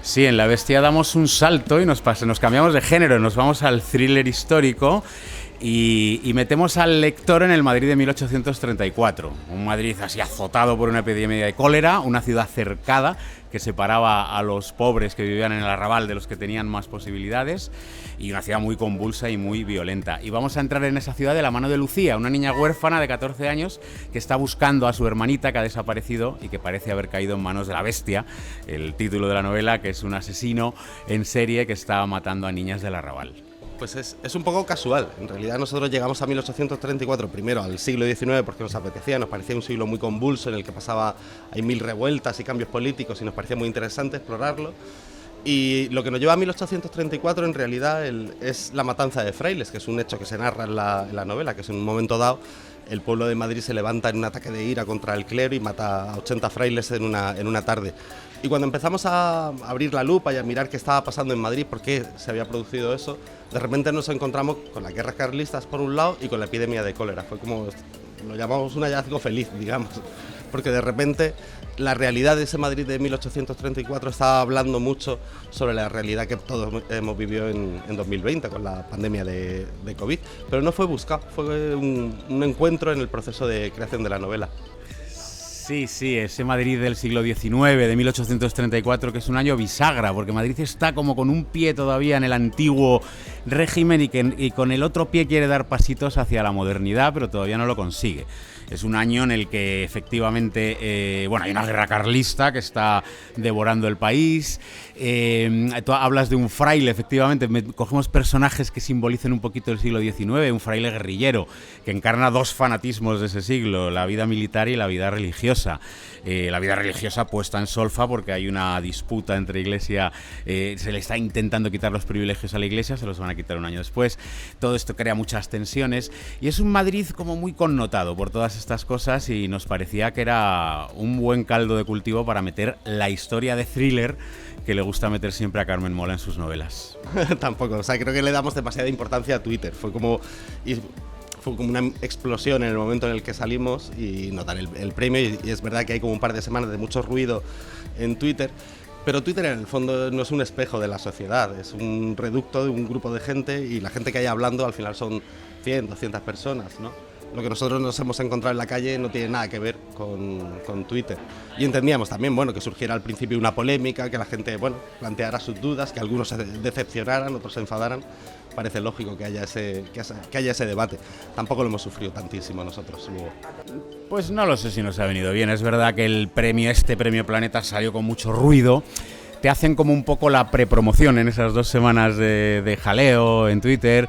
Sí, en La Bestia damos un salto y nos cambiamos de género, nos vamos al thriller histórico y metemos al lector en el Madrid de 1834. Un Madrid así azotado por una epidemia de cólera, una ciudad cercada que separaba a los pobres que vivían en el arrabal de los que tenían más posibilidades, y una ciudad muy convulsa y muy violenta. Y vamos a entrar en esa ciudad de la mano de Lucía, una niña huérfana de 14 años que está buscando a su hermanita que ha desaparecido y que parece haber caído en manos de la Bestia, el título de la novela, que es un asesino en serie que está matando a niñas del arrabal. Pues es un poco casual. En realidad nosotros llegamos a 1834, primero al siglo XIX porque nos apetecía, nos parecía un siglo muy convulso en el que hay mil revueltas y cambios políticos y nos parecía muy interesante explorarlo. Y lo que nos lleva a 1834 en realidad es la matanza de frailes, que es un hecho que se narra en la novela, que es en un momento dado el pueblo de Madrid se levanta en un ataque de ira contra el clero y mata a 80 frailes en una tarde. Y cuando empezamos a abrir la lupa y a mirar qué estaba pasando en Madrid, por qué se había producido eso, de repente nos encontramos con las guerras carlistas por un lado y con la epidemia de cólera. Fue como, lo llamamos un hallazgo feliz, digamos, porque de repente la realidad de ese Madrid de 1834 estaba hablando mucho sobre la realidad que todos hemos vivido en 2020 con la pandemia de COVID, pero no fue buscado, fue un encuentro en el proceso de creación de la novela. Sí, ese Madrid del siglo XIX, de 1834, que es un año bisagra, porque Madrid está como con un pie todavía en el antiguo régimen y con el otro pie quiere dar pasitos hacia la modernidad, pero todavía no lo consigue. Es un año en el que efectivamente hay una guerra carlista que está devorando el país. Tú hablas de un fraile, efectivamente, cogemos personajes que simbolicen un poquito el siglo XIX, un fraile guerrillero que encarna dos fanatismos de ese siglo, la vida militar y la vida religiosa. La vida religiosa puesta en solfa porque hay una disputa entre iglesia, se le está intentando quitar los privilegios a la iglesia, se los van a quitar un año después. Todo esto crea muchas tensiones y es un Madrid como muy connotado por todas estas cosas, y nos parecía que era un buen caldo de cultivo para meter la historia de thriller que le gusta meter siempre a Carmen Mola en sus novelas. Tampoco, creo que le damos demasiada importancia a Twitter. Fue como una explosión en el momento en el que salimos y nos dan el premio, y es verdad que hay como un par de semanas de mucho ruido en Twitter, pero Twitter en el fondo no es un espejo de la sociedad, es un reducto de un grupo de gente, y la gente que hay hablando al final son 100, 200 personas, ¿no? Lo que nosotros nos hemos encontrado en la calle no tiene nada que ver con Twitter. Y entendíamos también, que surgiera al principio una polémica, que la gente, planteara sus dudas, que algunos se decepcionaran, otros se enfadaran. Parece lógico que haya ese debate. Tampoco lo hemos sufrido tantísimo nosotros luego. Pues no lo sé si nos ha venido bien. Es verdad que este premio Planeta salió con mucho ruido. Te hacen como un poco la prepromoción en esas 2 semanas de jaleo en Twitter.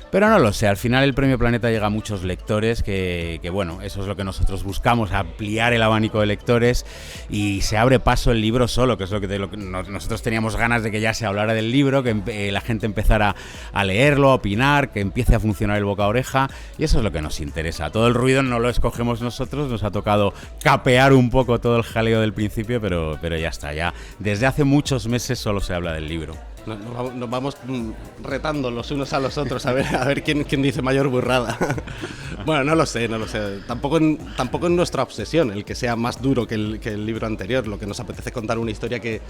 Pero no lo sé, al final el Premio Planeta llega a muchos lectores que eso es lo que nosotros buscamos, ampliar el abanico de lectores, y se abre paso el libro solo, que es lo que nosotros teníamos ganas de que ya se hablara del libro, que la gente empezara a leerlo, a opinar, que empiece a funcionar el boca a oreja, y eso es lo que nos interesa. Todo el ruido no lo escogemos nosotros, nos ha tocado capear un poco todo el jaleo del principio, pero ya está, ya desde hace muchos meses solo se habla del libro. Nos vamos retando los unos a los otros a ver quién dice mayor burrada. Bueno, no lo sé. Tampoco es nuestra obsesión el que sea más duro que el libro anterior. Lo que nos apetece contar una historia que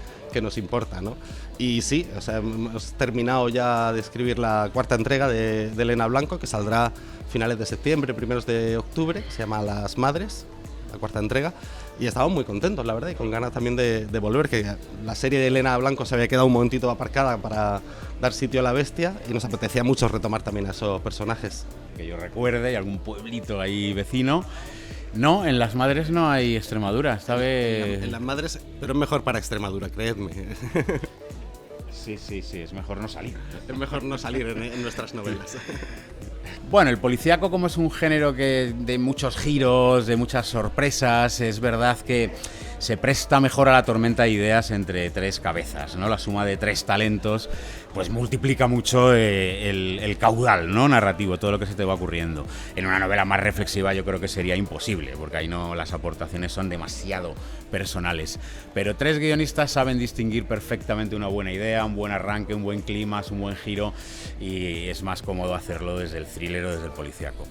nos importa, ¿no? Y sí, hemos terminado ya de escribir la 4ª entrega de Elena Blanco, que saldrá a finales de septiembre, primeros de octubre, que se llama Las Madres, la 4ª entrega. Y estamos muy contentos, la verdad, y con ganas también de volver, que la serie de Elena Blanco se había quedado un momentito aparcada para dar sitio a La Bestia, y nos apetecía mucho retomar también a esos personajes. Que yo recuerde, hay algún pueblito ahí vecino. No, en Las Madres no hay Extremadura, esta vez... En Las Madres, pero es mejor para Extremadura, creedme. Sí, es mejor no salir. Es mejor no salir en nuestras novelas. Bueno, el policíaco, como es un género de muchos giros, de muchas sorpresas, es verdad que se presta mejor a la tormenta de ideas entre 3 cabezas, ¿no? La suma de 3 talentos pues multiplica mucho el caudal, ¿no?, narrativo, todo lo que se te va ocurriendo. En una novela más reflexiva yo creo que sería imposible, porque ahí no, las aportaciones son demasiado personales. Pero 3 guionistas saben distinguir perfectamente una buena idea, un buen arranque, un buen clímax, un buen giro, y es más cómodo hacerlo desde el thriller o desde el policíaco.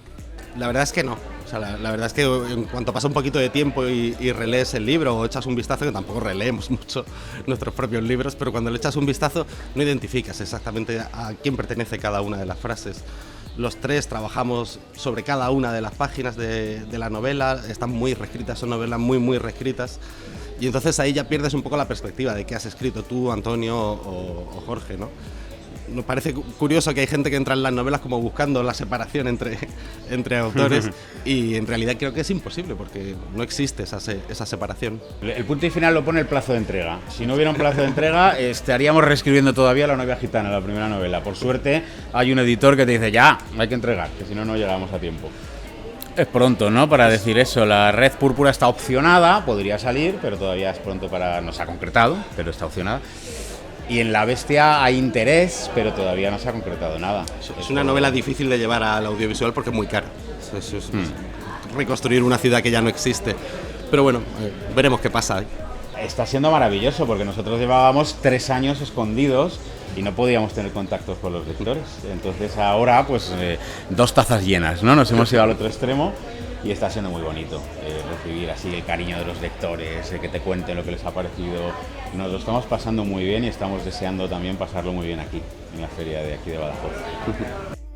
La verdad es que no. O sea, la verdad es que en cuanto pasa un poquito de tiempo y relees el libro o echas un vistazo, que tampoco releemos mucho nuestros propios libros, pero cuando le echas un vistazo no identificas exactamente a quién pertenece cada una de las frases. Los tres trabajamos sobre cada una de las páginas de la novela, están muy reescritas, son novelas muy reescritas, y entonces ahí ya pierdes un poco la perspectiva de qué has escrito tú, Antonio o Jorge, ¿no? Nos parece curioso que hay gente que entra en las novelas como buscando la separación entre autores y en realidad creo que es imposible porque no existe esa separación. El punto y final lo pone el plazo de entrega. Si no hubiera un plazo de entrega estaríamos reescribiendo todavía La novia gitana, la primera novela. Por suerte hay un editor que te dice ya, hay que entregar, que si no, no llegamos a tiempo. Es pronto, ¿no?, para decir eso. La Red Púrpura está opcionada, podría salir, pero todavía es pronto para... No se ha concretado, pero está opcionada. Y en La Bestia hay interés, pero todavía no se ha concretado nada. Es una novela difícil de llevar al audiovisual porque es muy cara. Es reconstruir una ciudad que ya no existe. Pero bueno, veremos qué pasa. Está siendo maravilloso porque nosotros llevábamos 3 años escondidos y no podíamos tener contactos con los lectores. Entonces ahora, pues 2 tazas llenas, ¿no? Nos hemos ido al otro extremo. Y está siendo muy bonito recibir así el cariño de los lectores, que te cuenten lo que les ha parecido. Nos lo estamos pasando muy bien y estamos deseando también pasarlo muy bien aquí, en la feria de aquí de Badajoz.